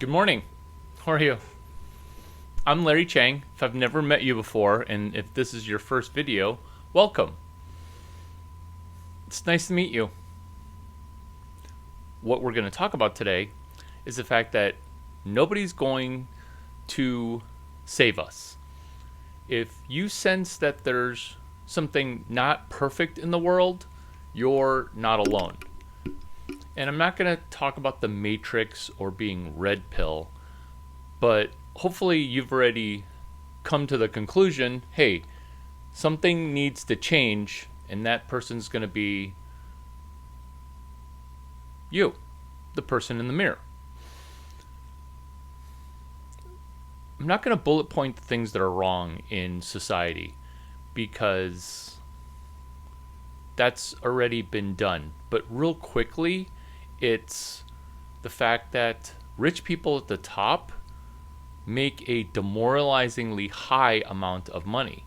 Good morning. How are you? I'm Larry Chang. If I've never met you before, and if this is your first video, welcome. It's nice to meet you. What we're going to talk about today is the fact that nobody's going to save us. If you sense that there's something not perfect in the world, you're not alone. And I'm not going to talk about the Matrix or being red pill, but hopefully you've already come to the conclusion, hey, something needs to change, and that person's going to be you, the person in the mirror. I'm not going to bullet point the things that are wrong in society because that's already been done. But real quickly, it's the fact that rich people at the top make a demoralizingly high amount of money.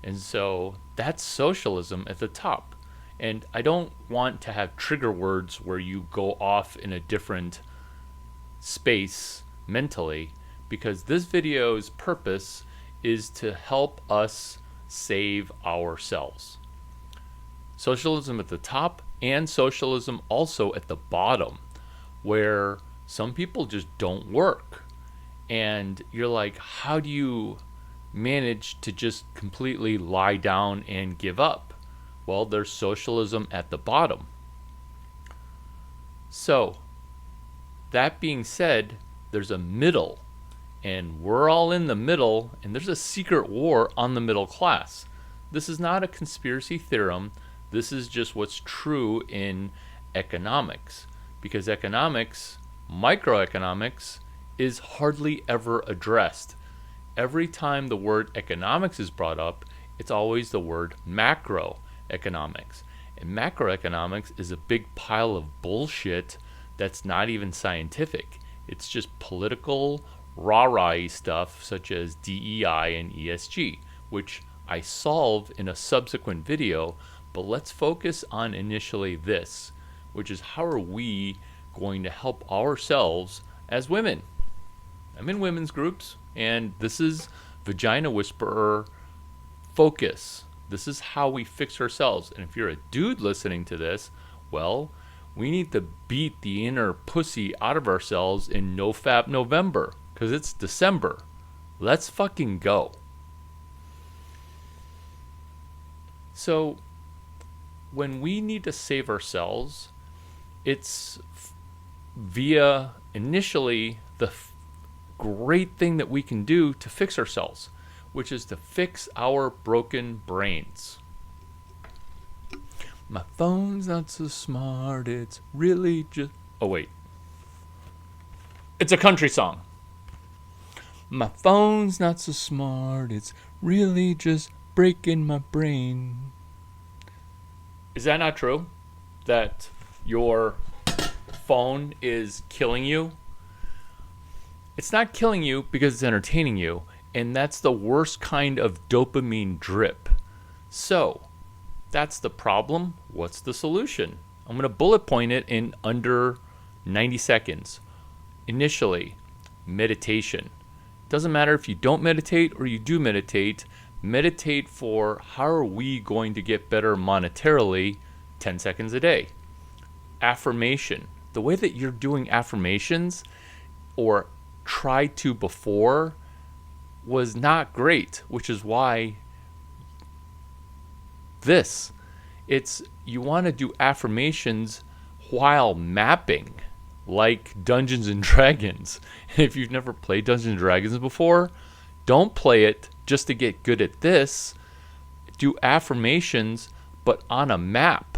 And so that's socialism at the top. And I don't want to have trigger words where you go off in a different space mentally, because this video's purpose is to help us save ourselves. Socialism at the top and socialism also at the bottom, where some people just don't work. And you're like, how do you manage to just completely lie down and give up? Well, there's socialism at the bottom. So, that being said, there's a middle, and we're all in the middle, and there's a secret war on the middle class. This is not a conspiracy theorem. This is just what's true in economics, because economics, microeconomics, is hardly ever addressed. Every time the word economics is brought up, it's always the word macroeconomics. And macroeconomics is a big pile of bullshit that's not even scientific. It's just political, rah-rah-y stuff such as DEI and ESG, which I solve in a subsequent video. But let's focus on initially this, which is how are we going to help ourselves as women? I'm in women's groups, and this is Vagina Whisperer Focus. This is how we fix ourselves. And if you're a dude listening to this, well, we need to beat the inner pussy out of ourselves in NoFap November, because it's December. Let's fucking go. So, when we need to save ourselves, it's via initially the great thing that we can do to fix ourselves, which is to fix our broken brains. My phone's not so smart, it's really just... Oh, wait. It's a country song. My phone's not so smart, it's really just breaking my brain. Is that not true? That your phone is killing you? It's not killing you because it's entertaining you, and that's the worst kind of dopamine drip. So, that's the problem. What's the solution? I'm going to bullet point it in under 90 seconds. Initially, meditation. Doesn't matter if you don't meditate or you do meditate. Meditate for how are we going to get better monetarily 10 seconds a day. Affirmation. The way that you're doing affirmations or tried to before was not great, which is why it's you want to do affirmations while mapping, like Dungeons and Dragons. If you've never played Dungeons and Dragons before, don't play it just to get good at this. Do affirmations, but on a map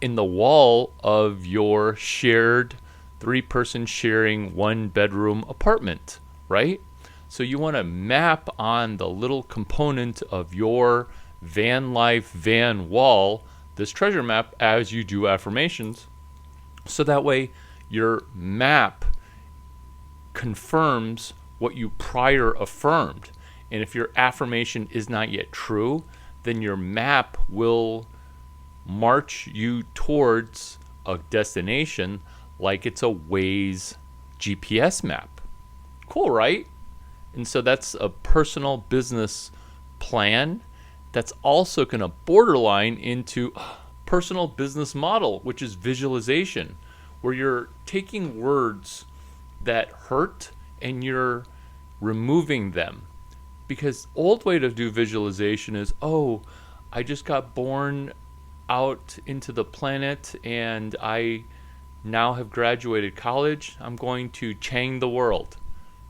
in the wall of your shared 3-person sharing 1-bedroom apartment, right? So you want to map on the little component of your van life, van wall, this treasure map as you do affirmations. So that way your map confirms what you prior affirmed. And if your affirmation is not yet true, then your map will march you towards a destination like it's a Waze GPS map. Cool, right? And so that's a personal business plan that's also going to borderline into personal business model, which is visualization, where you're taking words that hurt and you're removing them. Because old way to do visualization is, oh, I just got born out into the planet and I now have graduated college. I'm going to Chang the world.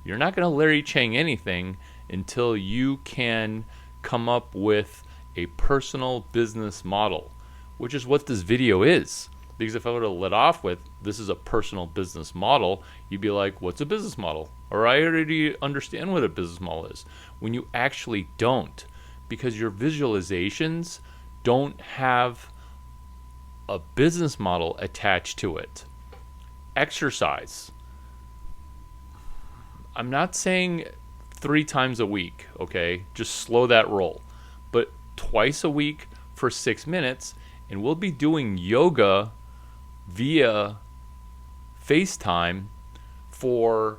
You're not going to Larry Chang anything until you can come up with a personal business model, which is what this video is. Because if I were to let off with, this is a personal business model, you'd be like, what's a business model? Or I already understand what a business model is. When you actually don't, because your visualizations don't have a business model attached to it. Exercise. I'm not saying 3 times a week, okay? Just slow that roll. But twice a week for 6 minutes, and we'll be doing yoga via FaceTime for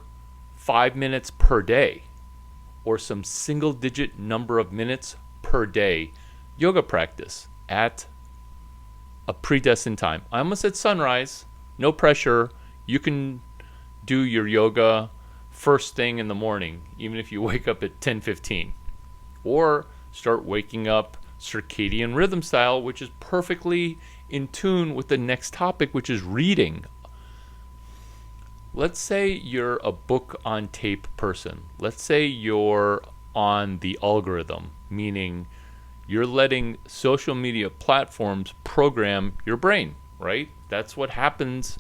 5 minutes per day, or some single digit number of minutes per day yoga practice at a predestined time. I almost said sunrise, no pressure. You can do your yoga first thing in the morning, even if you wake up at 10:15, or start waking up circadian rhythm style, which is perfectly in tune with the next topic, which is reading. Let's say you're a book on tape person. Let's say you're on the algorithm, meaning you're letting social media platforms program your brain, right? That's what happens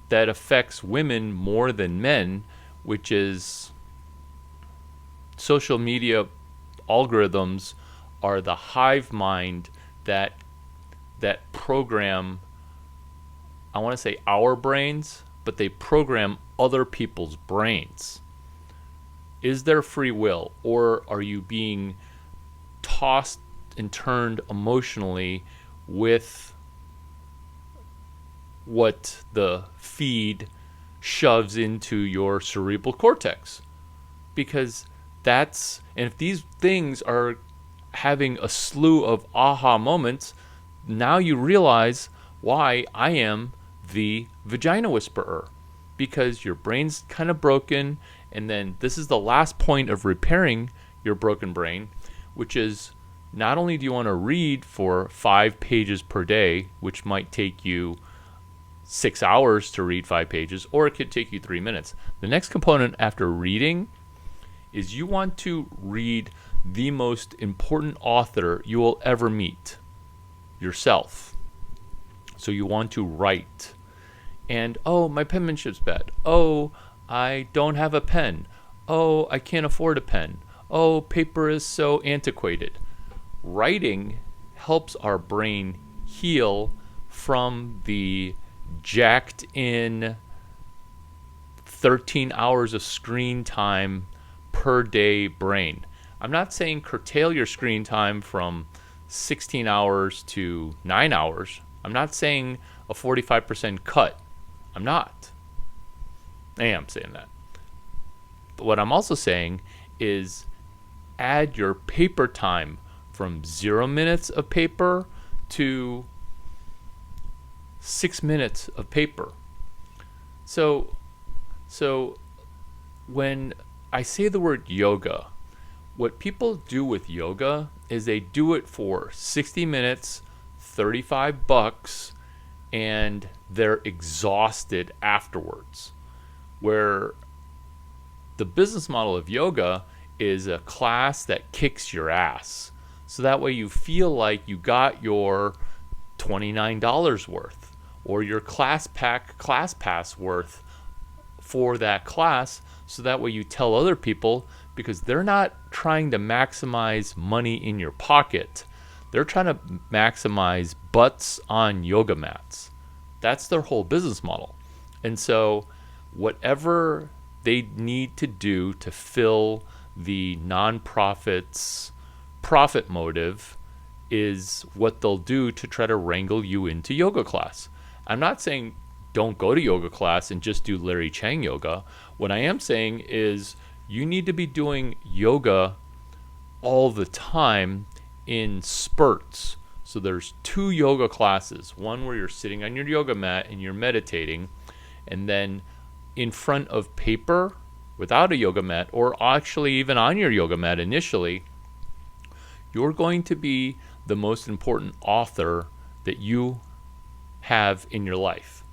that affects women more than men, which is social media algorithms are the hive mind that program, I want to say our brains, but they program other people's brains. Is there free will, or are you being tossed and turned emotionally with what the feed shoves into your cerebral cortex? Because that's, and if these things are having a slew of aha moments, now you realize why I am the vagina whisperer, because your brain's kind of broken. And then this is the last point of repairing your broken brain, which is not only do you want to read for 5 pages per day, which might take you 6 hours to read 5 pages, or it could take you 3 minutes. The next component after reading is you want to read the most important author you will ever meet, yourself. So you want to write. And, oh, my penmanship's bad. Oh, I don't have a pen. Oh, I can't afford a pen. Oh, paper is so antiquated. Writing helps our brain heal from the jacked in 13 hours of screen time per day brain. I'm not saying curtail your screen time from 16 hours to 9 hours. I'm not saying a 45% cut. I'm not. I am saying that. But what I'm also saying is add your paper time from 0 minutes of paper to 6 minutes of paper. So when I say the word yoga, what people do with yoga is they do it for 60 minutes, $35, and they're exhausted afterwards. Where the business model of yoga is a class that kicks your ass. So that way you feel like you got your $29 worth, or your class pass worth for that class. So that way you tell other people, because they're not trying to maximize money in your pocket. They're trying to maximize butts on yoga mats. That's their whole business model. And so whatever they need to do to fill the nonprofit's profit motive is what they'll do to try to wrangle you into yoga class. I'm not saying don't go to yoga class and just do Larry Chang yoga. What I am saying is you need to be doing yoga all the time in spurts. So there's 2 yoga classes, one where you're sitting on your yoga mat and you're meditating, and then in front of paper without a yoga mat, or actually even on your yoga mat initially, you're going to be the most important author that you have in your life.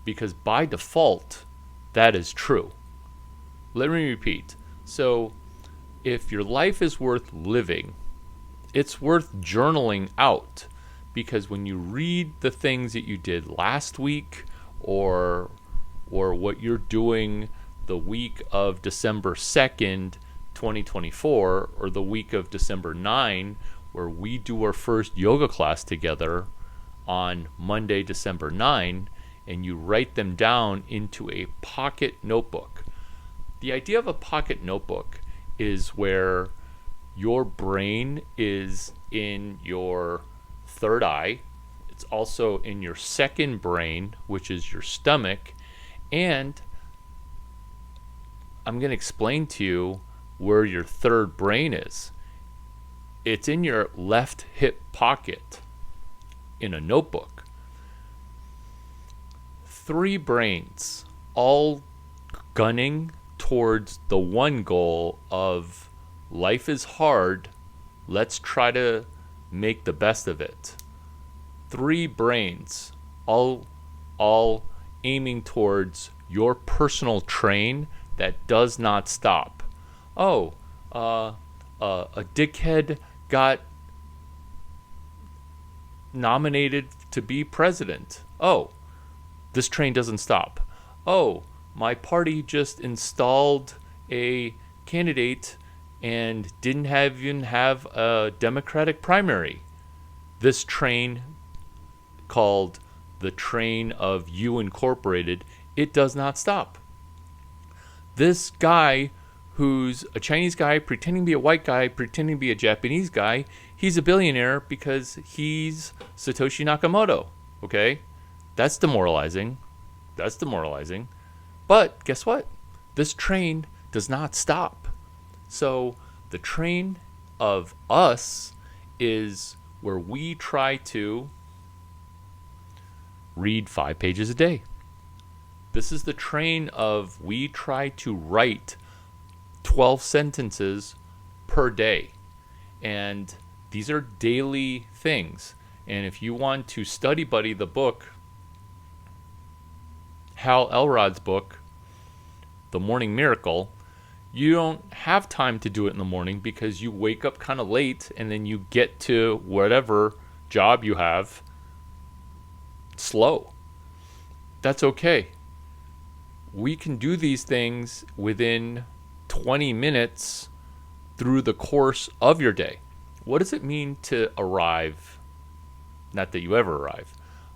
Because by default, that is true. Let me repeat. So if your life is worth living, it's worth journaling out, because when you read the things that you did last week, or what you're doing the week of December 2nd, 2024, or the week of December 9, where we do our first yoga class together on Monday, December 9, and you write them down into a pocket notebook. The idea of a pocket notebook is where your brain is in your third eye. It's also in your second brain, which is your stomach. And I'm going to explain to you where your third brain is. It's in your left hip pocket in a notebook. 3 brains, all gunning towards the one goal of life is hard, let's try to make the best of it. 3 brains, all aiming towards your personal train that does not stop. A dickhead got nominated to be president. Oh, this train doesn't stop. Oh, my party just installed a candidate and didn't even have a Democratic primary. This train, called the train of you incorporated, it does not stop. This guy who's a Chinese guy pretending to be a white guy, pretending to be a Japanese guy, he's a billionaire because he's Satoshi Nakamoto. Okay? That's demoralizing. But guess what? This train does not stop. So the train of us is where we try to read 5 pages a day. This is the train of we try to write 12 sentences per day. And these are daily things. And if you want to study buddy the book, Hal Elrod's book, The Morning Miracle, you don't have time to do it in the morning because you wake up kind of late and then you get to whatever job you have slow. That's okay. We can do these things within 20 minutes through the course of your day. What does it mean to arrive? Not that you ever arrive.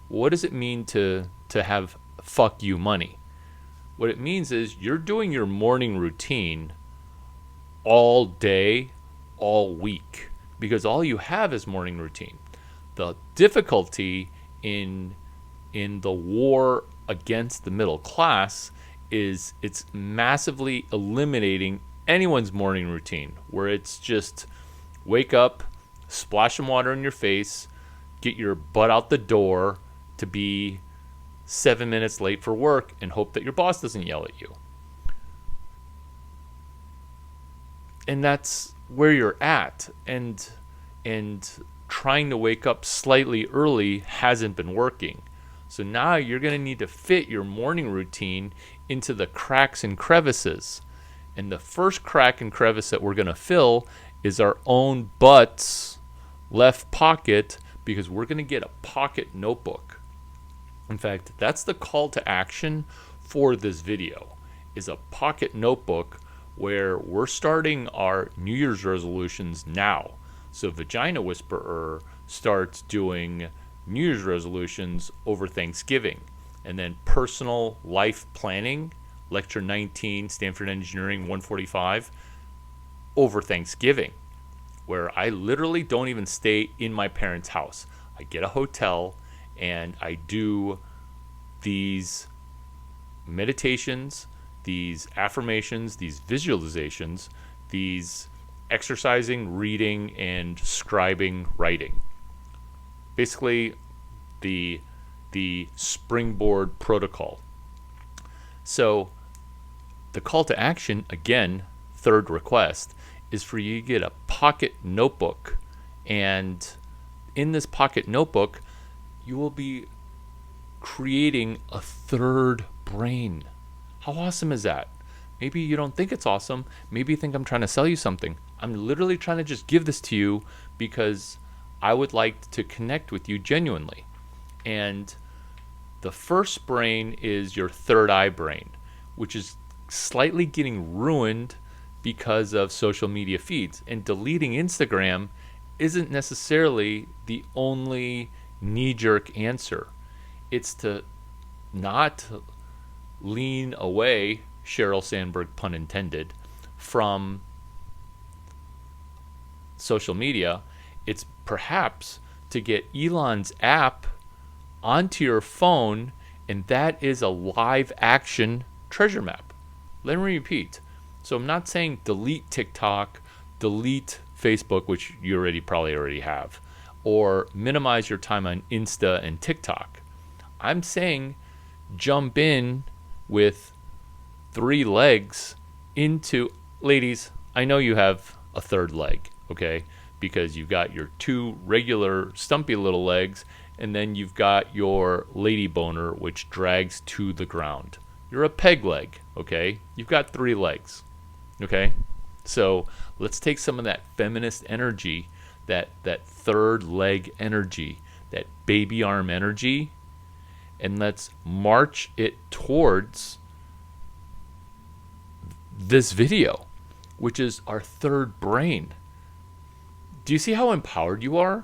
What does it mean to have fuck you money? What it means is you're doing your morning routine all day, all week, because all you have is morning routine. The difficulty in the war against the middle class is it's massively eliminating anyone's morning routine, where it's just wake up, splash some water in your face, get your butt out the door to be 7 minutes late for work, and hope that your boss doesn't yell at you. And that's where you're at. And trying to wake up slightly early hasn't been working. So now you're going to need to fit your morning routine into the cracks and crevices. And the first crack and crevice that we're going to fill is our own butt's left pocket, because we're going to get a pocket notebook. In fact, that's the call to action for this video, is a pocket notebook where we're starting our New Year's resolutions now. So Vagina Whisperer starts doing New Year's resolutions over Thanksgiving, and then personal life planning, lecture 19, Stanford Engineering 145, over Thanksgiving, where I literally don't even stay in my parents' house. I get a hotel and I do these meditations, these affirmations, these visualizations, these exercising, reading, and scribing, writing. Basically, the springboard protocol. So the call to action, again, third request, is for you to get a pocket notebook. And in this pocket notebook, you will be creating a third brain. How awesome is that? Maybe you don't think it's awesome. Maybe you think I'm trying to sell you something. I'm literally trying to just give this to you because I would like to connect with you genuinely. And the first brain is your third eye brain, which is slightly getting ruined because of social media feeds. And deleting Instagram isn't necessarily the only knee-jerk answer. It's to not lean away, Sheryl Sandberg pun intended, from social media. It's perhaps to get Elon's app onto your phone, and that is a live action treasure map. Let me repeat. So I'm not saying delete TikTok, delete Facebook, which you probably already have, or minimize your time on Insta and TikTok. I'm saying jump in with 3 legs into, ladies, I know you have a third leg, okay? Because you've got your 2 regular stumpy little legs, and then you've got your lady boner, which drags to the ground. You're a peg leg, okay? You've got 3 legs, okay? So let's take some of that feminist energy, that third leg energy, that baby arm energy, and let's march it towards this video, which is our third brain. Do you see how empowered you are?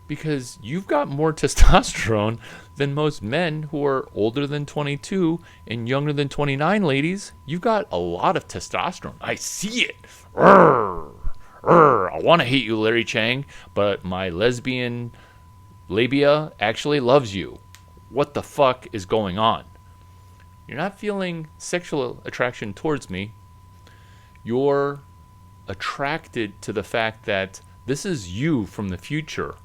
Because you've got more testosterone than most men who are older than 22 and younger than 29, ladies. You've got a lot of testosterone. I see it. Urgh, urgh. I want to hate you, Larry Chang, but my lesbian labia actually loves you. What the fuck is going on? You're not feeling sexual attraction towards me. You're attracted to the fact that this is you from the future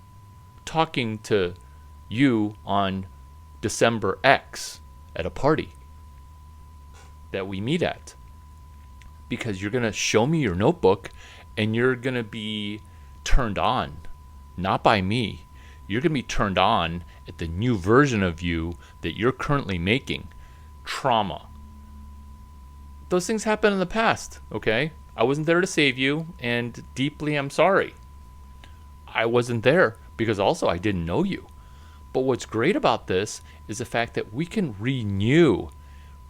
talking to you on December X at a party that we meet at. Because you're going to show me your notebook and you're going to be turned on, not by me. You're going to be turned on at the new version of you that you're currently making. Trauma. Those things happened in the past, okay? I wasn't there to save you, and deeply I'm sorry. I wasn't there because also I didn't know you. But what's great about this is the fact that we can renew,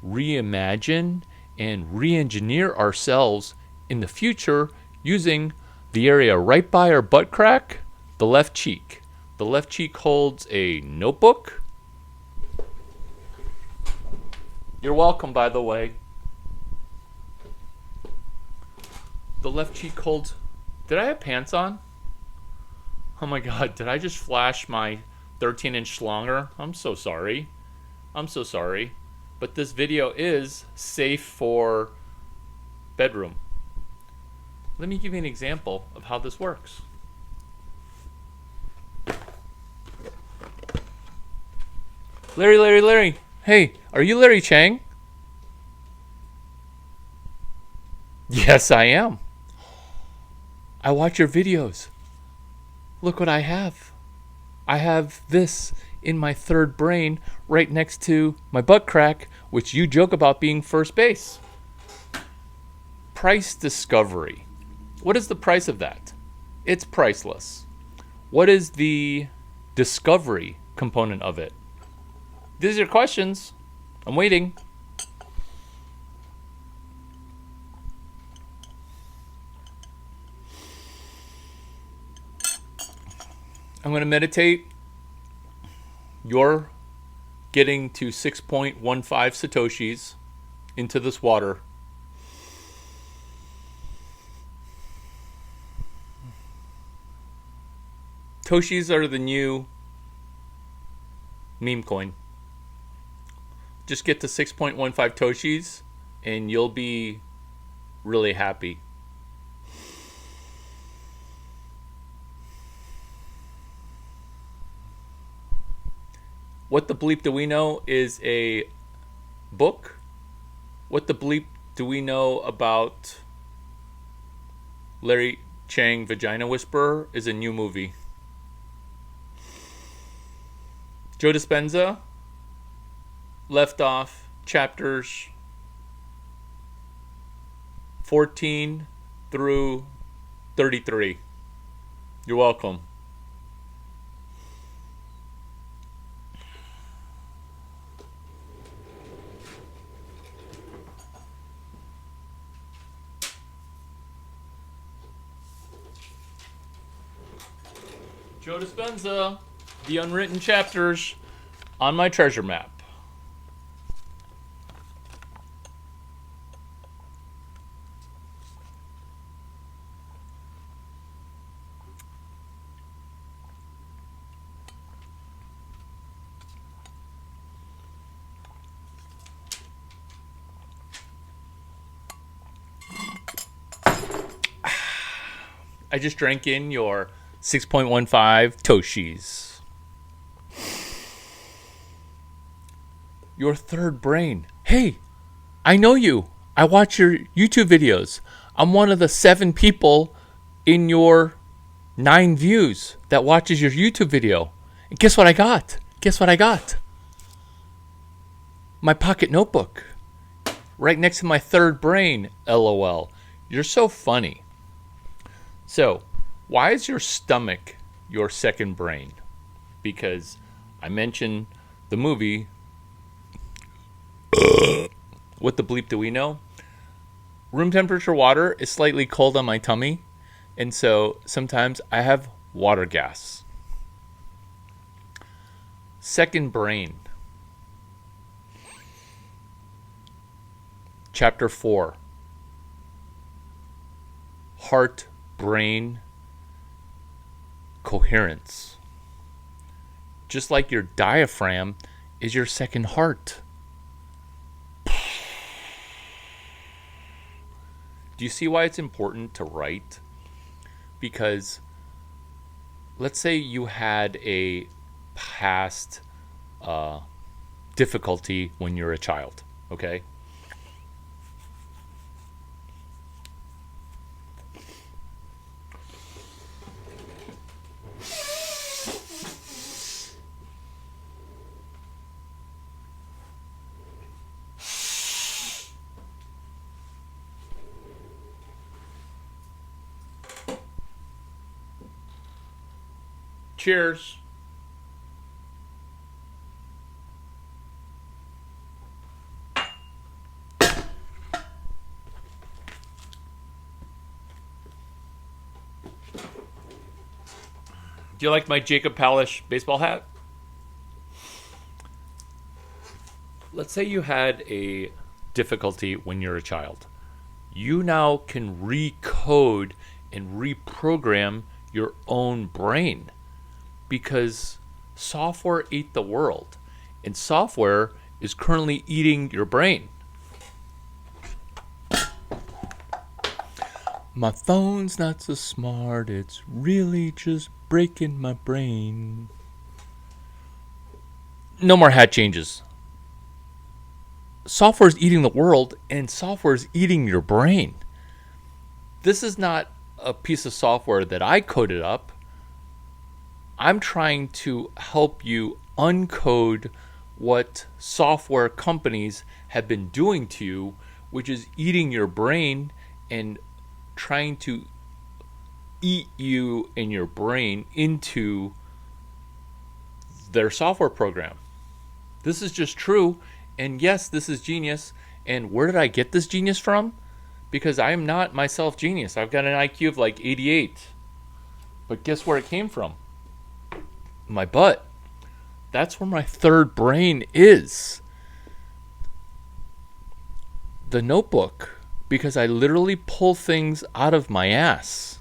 reimagine, and re-engineer ourselves in the future using the area right by our butt crack, the left cheek. The left cheek holds a notebook. You're welcome, by the way. The left cheek holds... Did I have pants on? Oh my god, did I just flash my 13-inch schlonger? I'm so sorry. I'm so sorry. But this video is safe for bedroom. Let me give you an example of how this works. Larry. Hey, are you Larry Chang? Yes, I am. I watch your videos. Look what I have. I have this in my third brain right next to my butt crack, which you joke about being first base. Price discovery. What is the price of that? It's priceless. What is the discovery component of it? These are your questions. I'm waiting. I'm going to meditate. You're getting to 6.15 Satoshis into this water. Toshis are the new meme coin. Just get to 6.15 Toshis and you'll be really happy. What the Bleep Do We Know is a book. What the Bleep Do We Know about Larry Chang Vagina Whisperer is a new movie. Joe Dispenza left off chapters 14 through 33. You're welcome. Joe Dispenza, the unwritten chapters on my treasure map. I just drank in your 6.15 Toshis. Your third brain. Hey, I know you. I watch your YouTube videos. I'm one of the 7 people in your 9 views that watches your YouTube video. And guess what I got? Guess what I got? My pocket notebook. Right next to my third brain, LOL. You're so funny. So, why is your stomach your second brain? Because I mentioned the movie, What the Bleep Do We Know? Room temperature water is slightly cold on my tummy, and so sometimes I have water gas. Second brain. Chapter 4. Heart, brain, coherence. Just like your diaphragm is your second heart. Do you see why it's important to write? Because let's say you had a past difficulty when you're a child, okay? Cheers. Do you like my Jacob Palish baseball hat? Let's say you had a difficulty when you're a child. You now can recode and reprogram your own brain because software ate the world, and software is currently eating your brain. My phone's not so smart, it's really just breaking my brain. No more hat changes. Software's eating the world, and software's eating your brain. This is not a piece of software that I coded up. I'm trying to help you uncode what software companies have been doing to you, which is eating your brain and trying to eat you and your brain into their software program. This is just true. And yes, this is genius. And where did I get this genius from? Because I am not myself genius. I've got an IQ of like 88. But guess where it came from? My butt. That's where my third brain is. The notebook. Because I literally pull things out of my ass.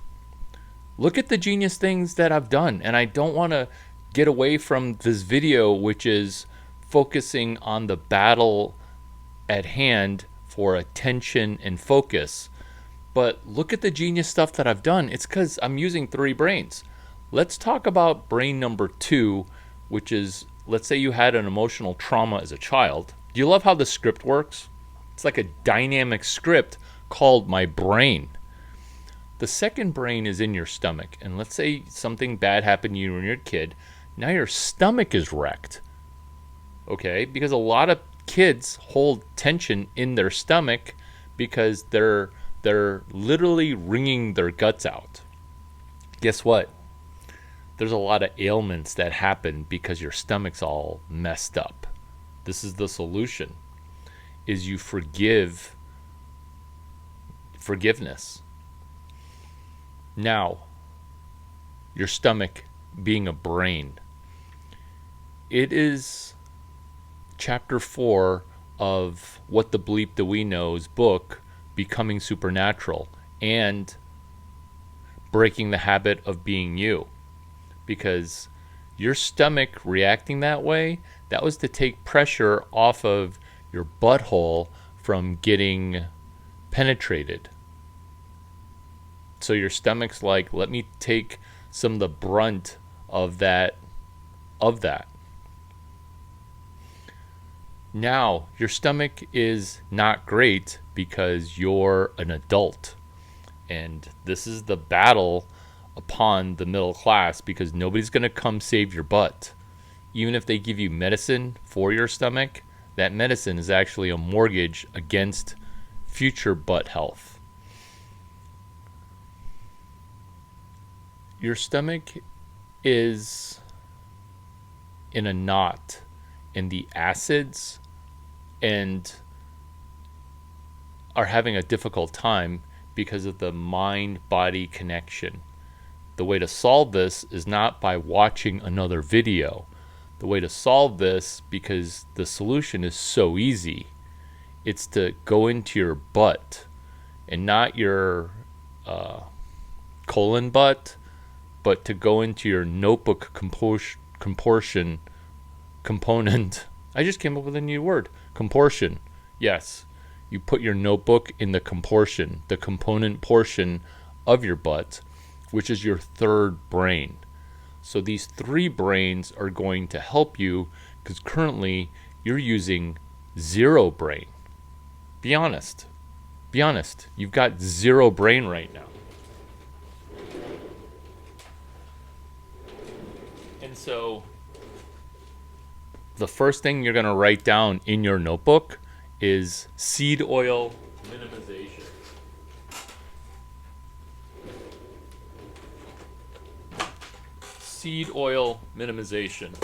Look at the genius things that I've done. And I don't want to get away from this video, which is focusing on the battle at hand for attention and focus. But look at the genius stuff that I've done. It's because I'm using 3 brains. Let's talk about brain number 2, which is, let's say you had an emotional trauma as a child. Do you love how the script works? It's like a dynamic script called my brain. The second brain is in your stomach. And let's say something bad happened to you when you were a kid. Now your stomach is wrecked. Okay? Because a lot of kids hold tension in their stomach because they're literally wringing their guts out. Guess what? There's a lot of ailments that happen because your stomach's all messed up. This is the solution, is you forgiveness. Now, your stomach being a brain. It is chapter 4 of What the Bleep Do We Know's book, Becoming Supernatural, and Breaking the Habit of Being You. Because your stomach reacting that way, that was to take pressure off of your butthole from getting penetrated. So your stomach's like, let me take some of the brunt of that. Now, your stomach is not great because you're an adult. And this is the battle upon the middle class, because nobody's going to come save your butt. Even if they give you medicine for your stomach, that medicine is actually a mortgage against future butt health. Your stomach is in a knot, and the acids and are having a difficult time because of the mind-body connection. The way to solve this is not by watching another video. The way to solve this, because the solution is so easy, it's to go into your butt, and not your colon butt, but to go into your notebook comportion component. I just came up with a new word. Comportion. Yes. You put your notebook in the comportion, the component portion of your butt, which is your third brain. So these 3 brains are going to help you, because currently you're using 0 brain. Be honest. Be honest. You've got 0 brain right now. And so the first thing you're going to write down in your notebook is seed oil minimization. Seed oil minimization.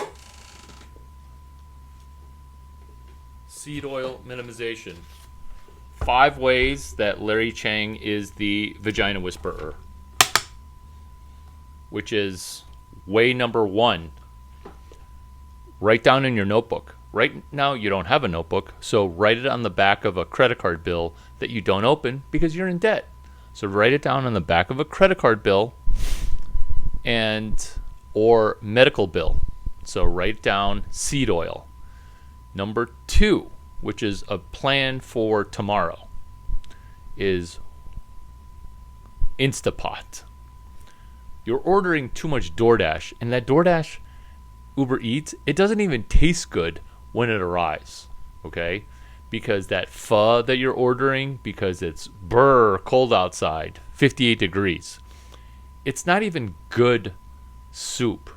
Seed oil minimization. 5 ways that Larry Chang is the vagina whisperer, which is way number 1. Write down in your notebook. Right now you don't have a notebook, so write it on the back of a credit card bill that you don't open because you're in debt. So write it down on the back of a credit card bill or medical bill. So write down seed oil. Number 2, which is a plan for tomorrow, is Instapot. You're ordering too much DoorDash, and that DoorDash, Uber Eats, it doesn't even taste good when it arrives, okay? Because that pho that you're ordering, because it's cold outside, 58 degrees, it's not even good soup.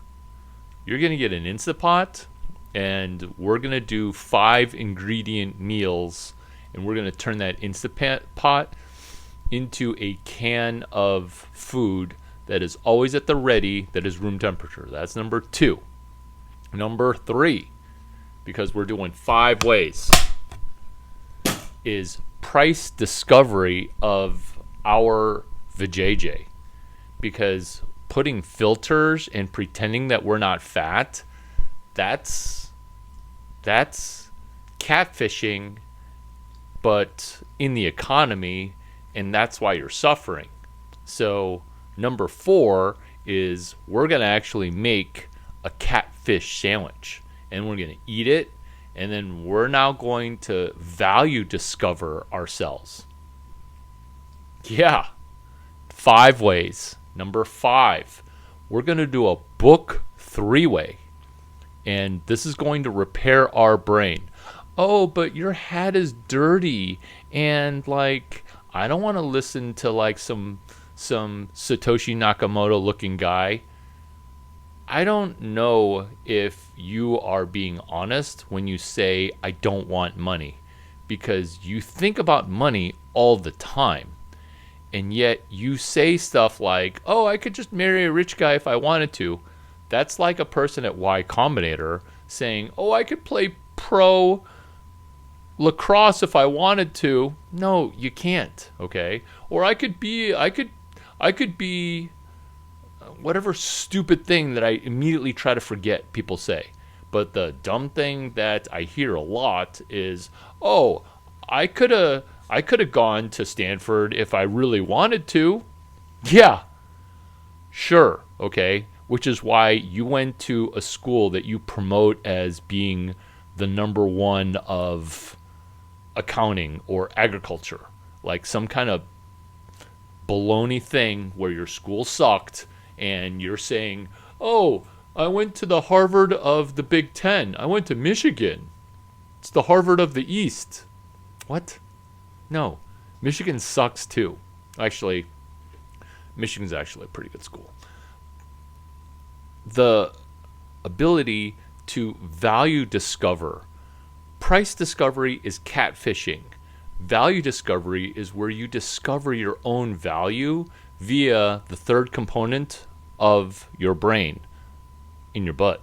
You're going to get an Instapot, and we're going to do 5 ingredient meals, and we're going to turn that Instapot into a can of food that is always at the ready, that is room temperature. That's number 2. Number 3, because we're doing 5 ways, is price discovery of our vajayjay. Because putting filters and pretending that we're not fat, that's catfishing, but in the economy, and that's why you're suffering. So number 4 is we're going to actually make a catfish sandwich, and we're going to eat it, And then we're now going to value discover ourselves. Yeah, 5 ways. Number 5, we're going to do a book 3-way. And this is going to repair our brain. Oh, but your hat is dirty. And like, I don't want to listen to like some Satoshi Nakamoto looking guy. I don't know if you are being honest when you say, I don't want money, because you think about money all the time. And yet you say stuff like, oh, I could just marry a rich guy if I wanted to. That's like a person at Y Combinator saying, oh, I could play pro lacrosse if I wanted to. No, you can't, okay? Or I could be whatever stupid thing that I immediately try to forget people say. But the dumb thing that I hear a lot is, "Oh, I could have gone to Stanford if I really wanted to." Yeah, sure, okay. Which is why you went to a school that you promote as being the number one of accounting or agriculture, like some kind of baloney thing where your school sucked and you're saying, oh, I went to the Harvard of the Big Ten. I went to Michigan. It's the Harvard of the East. What? No. Michigan sucks too. Actually, Michigan's actually a pretty good school. The ability to value discover. Price discovery is catfishing. Value discovery is where you discover your own value via the third component of your brain, in your butt.